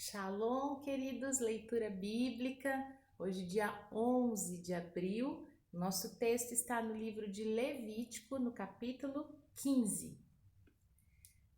Shalom, queridos, leitura bíblica. Hoje, dia 11 de abril, nosso texto está no livro de Levítico, no capítulo 15.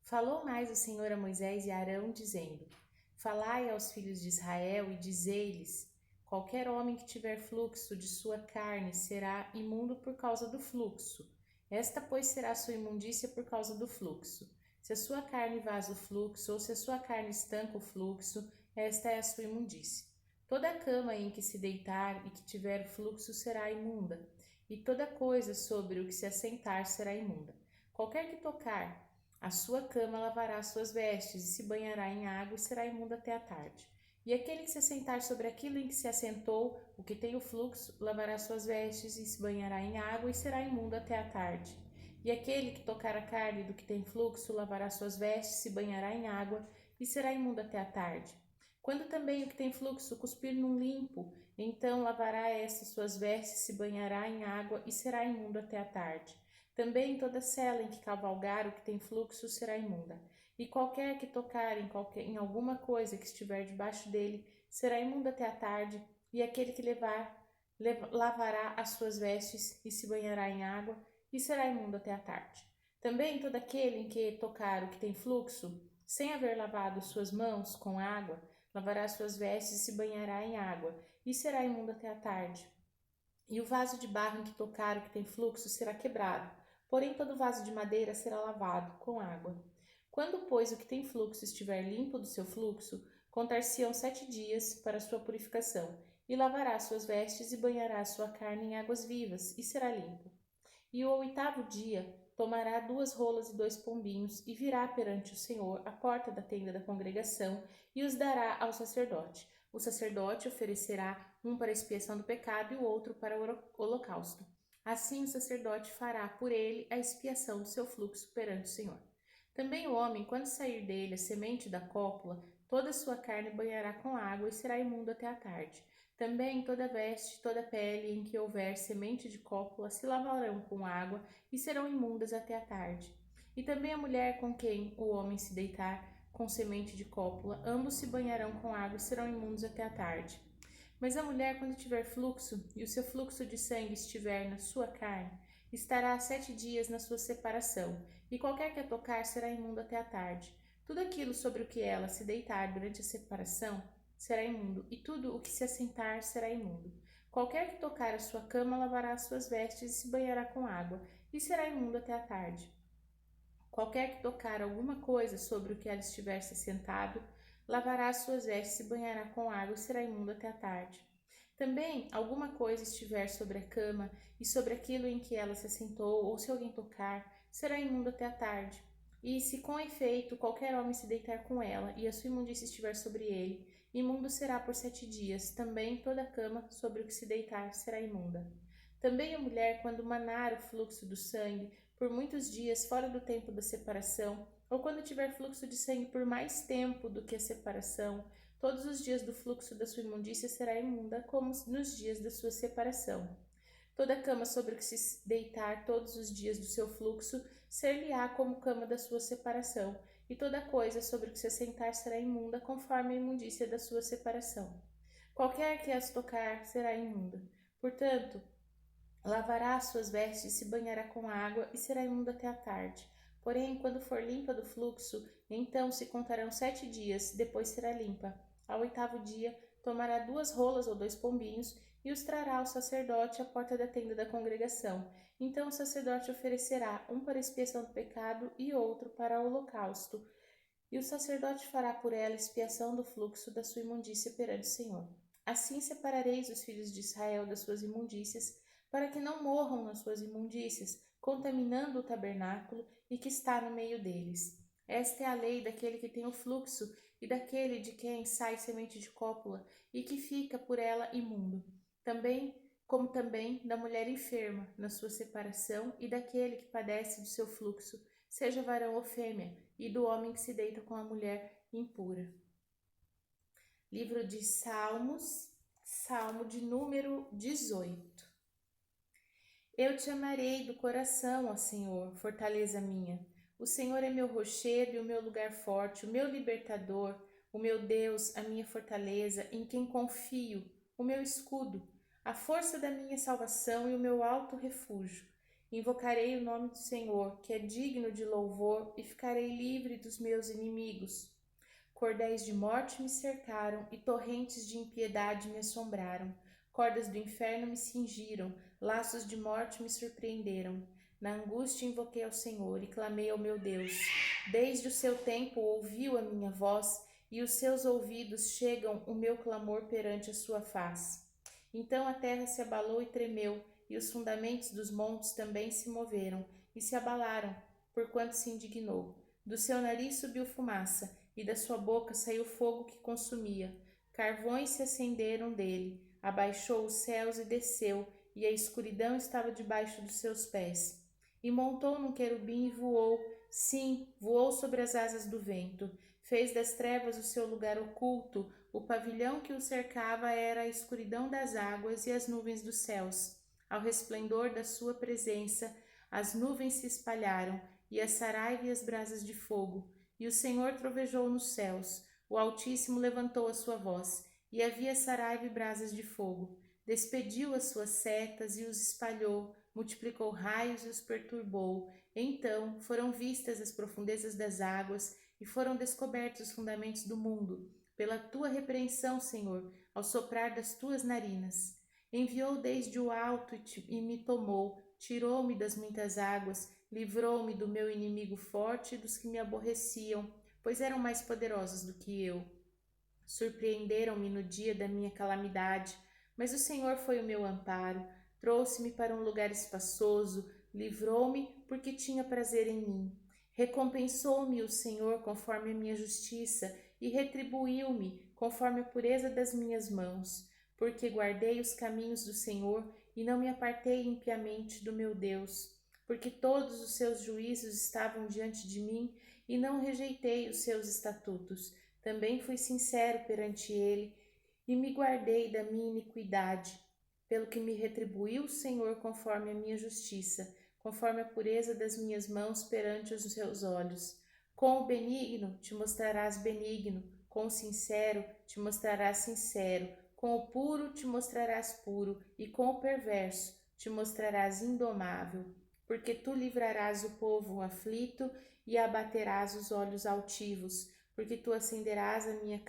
Falou mais o Senhor a Moisés e a Arão, dizendo: Falai aos filhos de Israel e dizei-lhes: qualquer homem que tiver fluxo de sua carne será imundo por causa do fluxo. Esta, pois, será sua imundícia por causa do fluxo. Se a sua carne vaza o fluxo, ou se a sua carne estanca o fluxo, esta é a sua imundícia. Toda a cama em que se deitar e que tiver fluxo será imunda, e toda coisa sobre o que se assentar será imunda. Qualquer que tocar a sua cama lavará as suas vestes, e se banhará em água, e será imundo até a tarde. E aquele que se assentar sobre aquilo em que se assentou, o que tem o fluxo, lavará suas vestes, e se banhará em água, e será imundo até a tarde. E aquele que tocar a carne do que tem fluxo, lavará suas vestes, se banhará em água, e será imundo até a tarde. Quando também o que tem fluxo cuspir num limpo, então lavará estas suas vestes, se banhará em água, e será imundo até a tarde. Também toda cela em que cavalgar o que tem fluxo será imunda. E qualquer que tocar em alguma coisa que estiver debaixo dele será imundo até a tarde, e aquele que lavará as suas vestes e se banhará em água, e será imundo até a tarde. Também todo aquele em que tocar o que tem fluxo, sem haver lavado suas mãos com água, lavará suas vestes e se banhará em água, e será imundo até a tarde. E o vaso de barro em que tocar o que tem fluxo será quebrado, porém todo vaso de madeira será lavado com água. Quando, pois, o que tem fluxo estiver limpo do seu fluxo, contar-se-ão 7 dias para sua purificação, e lavará suas vestes e banhará sua carne em águas vivas, e será limpo. E o 8º dia tomará 2 rolas e 2 pombinhos, e virá perante o Senhor à porta da tenda da congregação, e os dará ao sacerdote. O sacerdote oferecerá um para expiação do pecado e o outro para o holocausto. Assim o sacerdote fará por ele a expiação do seu fluxo perante o Senhor. Também o homem, quando sair dele a semente da cópula, toda a sua carne banhará com água e será imundo até a tarde. Também toda veste, toda pele em que houver semente de cópula se lavarão com água e serão imundas até a tarde. E também a mulher com quem o homem se deitar com semente de cópula, ambos se banharão com água e serão imundos até a tarde. Mas a mulher, quando tiver fluxo, e o seu fluxo de sangue estiver na sua carne, estará 7 dias na sua separação, e qualquer que a tocar será imundo até a tarde. Tudo aquilo sobre o que ela se deitar durante a separação será imundo, e tudo o que se assentar será imundo. Qualquer que tocar a sua cama lavará as suas vestes e se banhará com água, e será imundo até a tarde. Qualquer que tocar alguma coisa sobre o que ela estiver se assentado, lavará as suas vestes, se banhará com água e será imundo até a tarde. Também alguma coisa estiver sobre a cama e sobre aquilo em que ela se assentou, ou se alguém tocar, será imundo até a tarde. E se com efeito qualquer homem se deitar com ela e a sua imundícia estiver sobre ele, imundo será por 7 dias. Também toda a cama sobre o que se deitar será imunda. Também a mulher, quando manar o fluxo do sangue, por muitos dias fora do tempo da separação, ou quando tiver fluxo de sangue por mais tempo do que a separação, todos os dias do fluxo da sua imundícia será imunda, como nos dias da sua separação. Toda cama sobre que se deitar todos os dias do seu fluxo, ser-lhe-á como cama da sua separação, e toda coisa sobre que se assentar será imunda, conforme a imundícia da sua separação. Qualquer que as tocar será imunda. Portanto, lavará as suas vestes, se banhará com água, e será imundo até a tarde. Porém, quando for limpa do fluxo, então se contarão 7 dias, depois será limpa. Ao 8º dia, tomará 2 rolas ou 2 pombinhos, e os trará ao sacerdote à porta da tenda da congregação. Então o sacerdote oferecerá um para expiação do pecado e outro para o holocausto. E o sacerdote fará por ela expiação do fluxo da sua imundícia perante o Senhor. Assim separareis os filhos de Israel das suas imundícias, para que não morram nas suas imundícias, contaminando o tabernáculo e que está no meio deles. Esta é a lei daquele que tem o fluxo e daquele de quem sai semente de cópula e que fica por ela imundo. Como também da mulher enferma na sua separação e daquele que padece do seu fluxo, seja varão ou fêmea, e do homem que se deita com a mulher impura. Livro de Salmos, Salmo de número 18. Eu te amarei do coração, ó Senhor, fortaleza minha. O Senhor é meu rochedo e o meu lugar forte, o meu libertador, o meu Deus, a minha fortaleza, em quem confio, o meu escudo, a força da minha salvação e o meu alto refúgio. Invocarei o nome do Senhor, que é digno de louvor, e ficarei livre dos meus inimigos. Cordéis de morte me cercaram e torrentes de impiedade me assombraram. Cordas do inferno me cingiram, laços de morte me surpreenderam. Na angústia invoquei ao Senhor e clamei ao meu Deus. Desde o seu tempo ouviu a minha voz, e os seus ouvidos chegam o meu clamor perante a sua face. Então a terra se abalou e tremeu, e os fundamentos dos montes também se moveram e se abalaram, porquanto se indignou. Do seu nariz subiu fumaça, e da sua boca saiu fogo que consumia. Carvões se acenderam dele, abaixou os céus e desceu, e a escuridão estava debaixo dos seus pés. E montou num querubim e voou, sim, voou sobre as asas do vento. Fez das trevas o seu lugar oculto, o pavilhão que o cercava era a escuridão das águas e as nuvens dos céus. Ao resplendor da sua presença, as nuvens se espalharam, e a saraiva e as brasas de fogo. E o Senhor trovejou nos céus, o Altíssimo levantou a sua voz, e havia saraiva e brasas de fogo. Despediu as suas setas e os espalhou, multiplicou raios e os perturbou. Então foram vistas as profundezas das águas, e foram descobertos os fundamentos do mundo. Pela tua repreensão, Senhor, ao soprar das tuas narinas. Enviou desde o alto e me tomou, tirou-me das muitas águas, livrou-me do meu inimigo forte e dos que me aborreciam, pois eram mais poderosos do que eu. Surpreenderam-me no dia da minha calamidade, mas o Senhor foi o meu amparo, trouxe-me para um lugar espaçoso, livrou-me porque tinha prazer em mim. Recompensou-me o Senhor conforme a minha justiça e retribuiu-me conforme a pureza das minhas mãos, porque guardei os caminhos do Senhor e não me apartei impiamente do meu Deus, porque todos os seus juízos estavam diante de mim e não rejeitei os seus estatutos. Também fui sincero perante ele e me guardei da minha iniquidade, pelo que me retribuiu o Senhor conforme a minha justiça, conforme a pureza das minhas mãos perante os seus olhos. Com o benigno te mostrarás benigno, com o sincero te mostrarás sincero, com o puro te mostrarás puro, e com o perverso te mostrarás indomável. Porque tu livrarás o povo aflito e abaterás os olhos altivos, porque tu acenderás a minha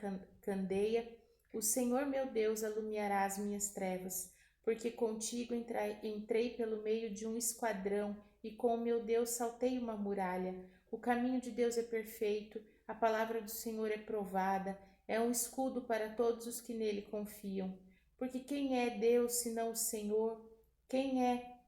candeia, o Senhor meu Deus alumiará as minhas trevas, porque contigo entrei pelo meio de um esquadrão, e com o meu Deus saltei uma muralha. O caminho de Deus é perfeito, a palavra do Senhor é provada, é um escudo para todos os que nele confiam. Porque quem é Deus senão o Senhor? Quem é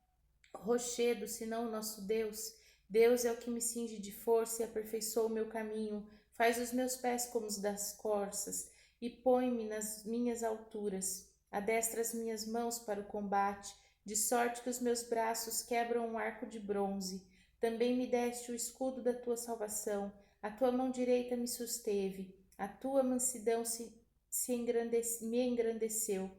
rochedo senão o nosso Deus? Deus é o que me cinge de força e aperfeiçoa o meu caminho, faz os meus pés como os das corças e põe-me nas minhas alturas. Adestra as minhas mãos para o combate, de sorte que os meus braços quebram um arco de bronze. Também me deste o escudo da tua salvação, a tua mão direita me susteve, a tua mansidão me engrandeceu.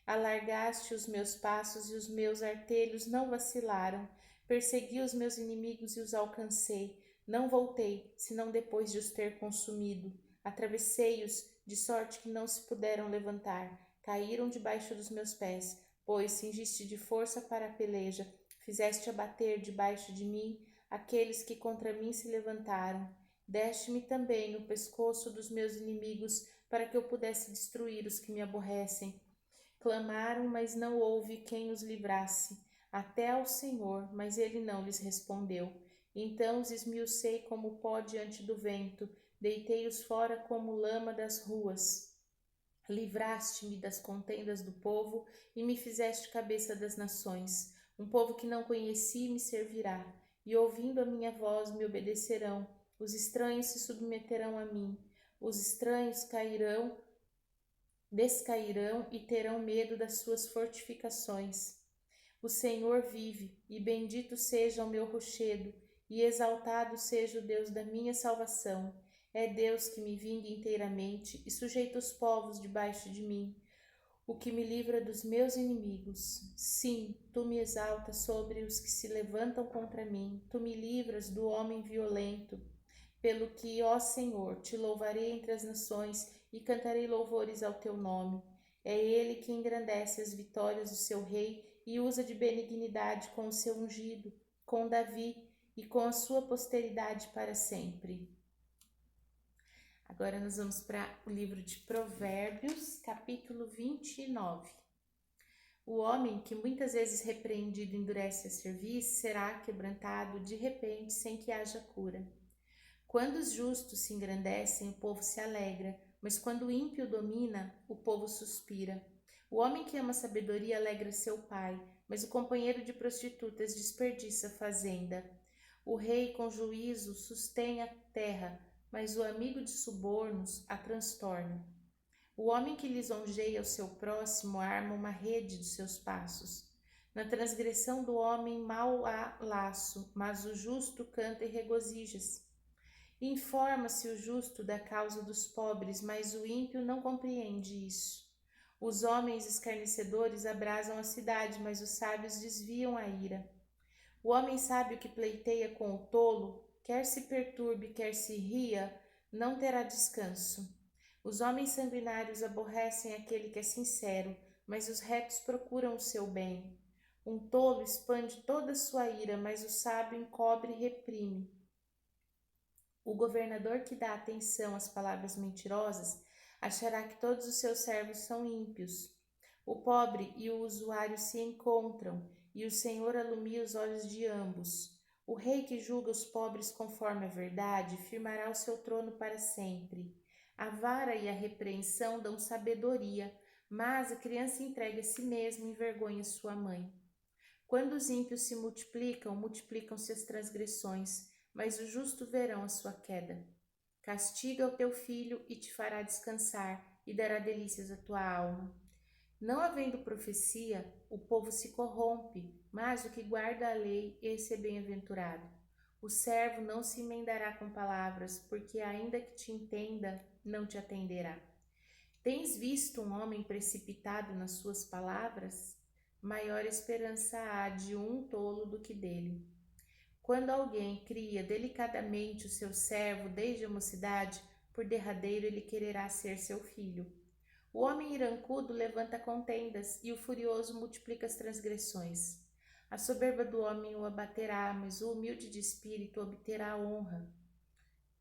Alargaste os meus passos e os meus artelhos não vacilaram. Persegui os meus inimigos e os alcancei. Não voltei, senão depois de os ter consumido. Atravessei-os, de sorte que não se puderam levantar. Caíram debaixo dos meus pés, pois cingiste de força para a peleja. Fizeste abater debaixo de mim aqueles que contra mim se levantaram. Deste-me também no pescoço dos meus inimigos, para que eu pudesse destruir os que me aborrecem. Clamaram, mas não houve quem os livrasse, até ao Senhor, mas ele não lhes respondeu. Então os esmiucei como pó diante do vento, deitei-os fora como lama das ruas. Livraste-me das contendas do povo e me fizeste cabeça das nações. Um povo que não conheci me servirá, e ouvindo a minha voz me obedecerão. Os estranhos se submeterão a mim. Os estranhos descairão e terão medo das suas fortificações. O Senhor vive, e bendito seja o meu rochedo, e exaltado seja o Deus da minha salvação. É Deus que me vinga inteiramente e sujeita os povos debaixo de mim, o que me livra dos meus inimigos. Sim, tu me exaltas sobre os que se levantam contra mim, tu me livras do homem violento. pelo que, ó Senhor, te louvarei entre as nações e cantarei louvores ao teu nome. É ele que engrandece as vitórias do seu rei e usa de benignidade com o seu ungido, com Davi e com a sua posteridade para sempre. Agora nós vamos para o livro de Provérbios, capítulo 29. O homem que muitas vezes repreendido endurece a cerviz será quebrantado de repente sem que haja cura. Quando os justos se engrandecem, o povo se alegra, mas quando o ímpio domina, o povo suspira. O homem que ama a sabedoria alegra seu pai, mas o companheiro de prostitutas desperdiça fazenda. O rei com juízo sustém a terra, mas o amigo de subornos a transtorna. O homem que lisonjeia o seu próximo arma uma rede dos seus passos. Na transgressão do homem mal há laço, mas o justo canta e regozija-se. Informa-se o justo da causa dos pobres, mas o ímpio não compreende isso. Os homens escarnecedores abrasam a cidade, mas os sábios desviam a ira. O homem sábio que pleiteia com o tolo, quer se perturbe, quer se ria, não terá descanso. Os homens sanguinários aborrecem aquele que é sincero, mas os retos procuram o seu bem. Um tolo expande toda a sua ira, mas o sábio encobre e reprime. O governador que dá atenção às palavras mentirosas achará que todos os seus servos são ímpios. O pobre e o usuário se encontram, e o Senhor alumia os olhos de ambos. O rei que julga os pobres conforme a verdade firmará o seu trono para sempre. A vara e a repreensão dão sabedoria, mas a criança entregue a si mesma envergonha sua mãe. Quando os ímpios se multiplicam, multiplicam-se as transgressões, mas os justos verão a sua queda. Castiga o teu filho e te fará descansar, e dará delícias à tua alma. Não havendo profecia, o povo se corrompe, mas o que guarda a lei, esse é bem-aventurado. O servo não se emendará com palavras, porque ainda que te entenda, não te atenderá. Tens visto um homem precipitado nas suas palavras? Maior esperança há de um tolo do que dele. Quando alguém cria delicadamente o seu servo desde a mocidade, por derradeiro ele quererá ser seu filho. O homem irancudo levanta contendas e o furioso multiplica as transgressões. A soberba do homem o abaterá, mas o humilde de espírito obterá a honra.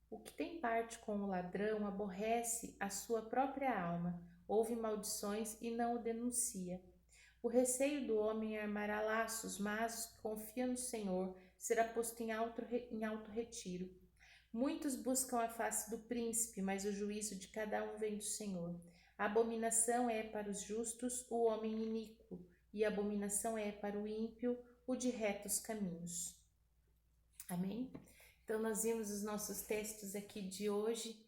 O que tem parte com o ladrão aborrece a sua própria alma, ouve maldições e não o denuncia. O receio do homem armará laços, mas os que confiam no Senhor será posto em alto retiro. Muitos buscam a face do príncipe, mas o juízo de cada um vem do Senhor. A abominação é para os justos o homem iníquo, e a abominação é para o ímpio o de retos caminhos. Amém? Então, nós vimos os nossos textos aqui de hoje,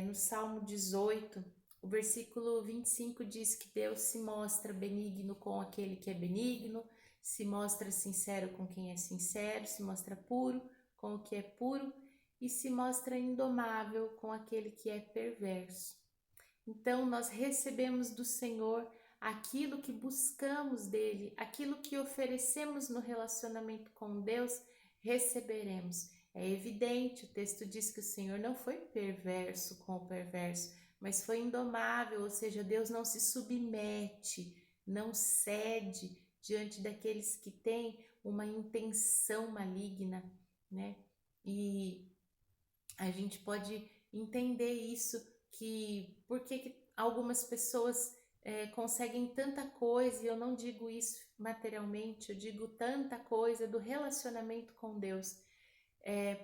no Salmo 18, o versículo 25 diz que Deus se mostra benigno com aquele que é benigno, se mostra sincero com quem é sincero, se mostra puro com o que é puro e se mostra indomável com aquele que é perverso. Então, nós recebemos do Senhor aquilo que buscamos dele, aquilo que oferecemos no relacionamento com Deus, receberemos. É evidente, o texto diz que o Senhor não foi perverso com o perverso, mas foi indomável, ou seja, Deus não se submete, não cede diante daqueles que têm uma intenção maligna, né? E a gente pode entender isso, que por que algumas pessoas conseguem tanta coisa, e eu não digo isso materialmente, eu digo tanta coisa do relacionamento com Deus,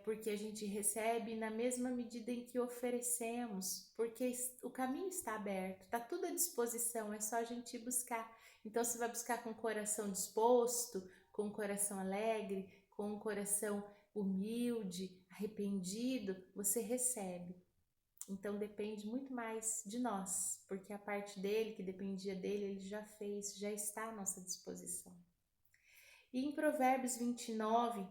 porque a gente recebe na mesma medida em que oferecemos, porque o caminho está aberto, está tudo à disposição, é só a gente buscar. Então você vai buscar com o coração disposto, com o coração alegre, com o coração humilde, arrependido, você recebe. Então depende muito mais de nós, porque a parte dele, que dependia dele, ele já fez, já está à nossa disposição. E em Provérbios 29,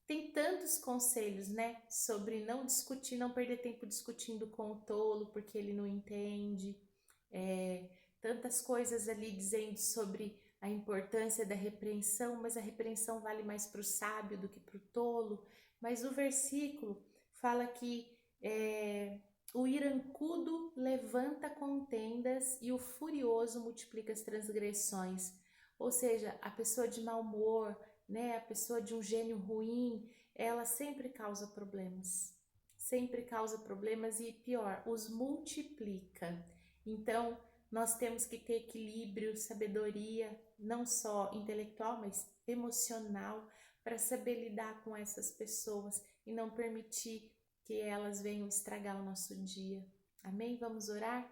tem tantos conselhos, né? Sobre não discutir, não perder tempo discutindo com o tolo, porque ele não entende. Tantas coisas ali dizendo sobre a importância da repreensão, mas a repreensão vale mais para o sábio do que para o tolo. Mas o versículo fala que o irancudo levanta contendas e o furioso multiplica as transgressões. Ou seja, a pessoa de mau humor, né, a pessoa de um gênio ruim, ela sempre causa problemas. Sempre causa problemas e pior, os multiplica. Então, nós temos que ter equilíbrio, sabedoria, não só intelectual, mas emocional, para saber lidar com essas pessoas e não permitir que elas venham estragar o nosso dia. Amém? Vamos orar?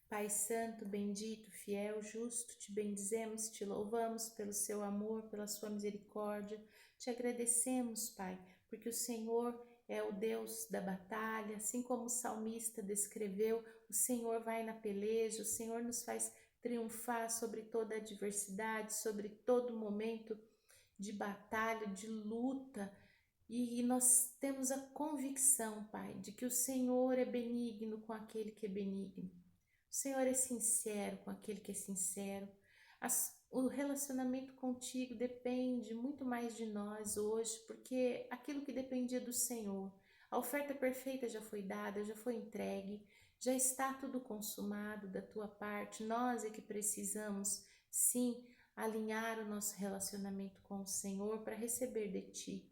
Pai Santo, bendito, fiel, justo, te bendizemos, te louvamos pelo seu amor, pela sua misericórdia. Te agradecemos, Pai, porque o Senhor é o Deus da batalha, assim como o salmista descreveu, o Senhor vai na peleja, o Senhor nos faz triunfar sobre toda adversidade, sobre todo momento de batalha, de luta. E nós temos a convicção, Pai, de que o Senhor é benigno com aquele que é benigno. O Senhor é sincero com aquele que é sincero. O relacionamento contigo depende muito mais de nós hoje, porque aquilo que dependia do Senhor, a oferta perfeita já foi dada, já foi entregue, já está tudo consumado da tua parte. Nós é que precisamos, sim, alinhar o nosso relacionamento com o Senhor para receber de ti.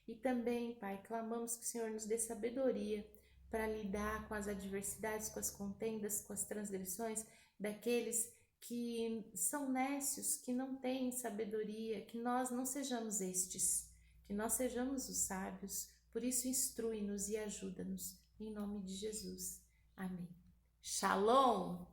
E também, Pai, clamamos que o Senhor nos dê sabedoria para lidar com as adversidades, com as contendas, com as transgressões daqueles que são nécios, que não têm sabedoria, que nós não sejamos estes, que nós sejamos os sábios. Por isso, instrui-nos e ajuda-nos. Em nome de Jesus. Amém. Shalom!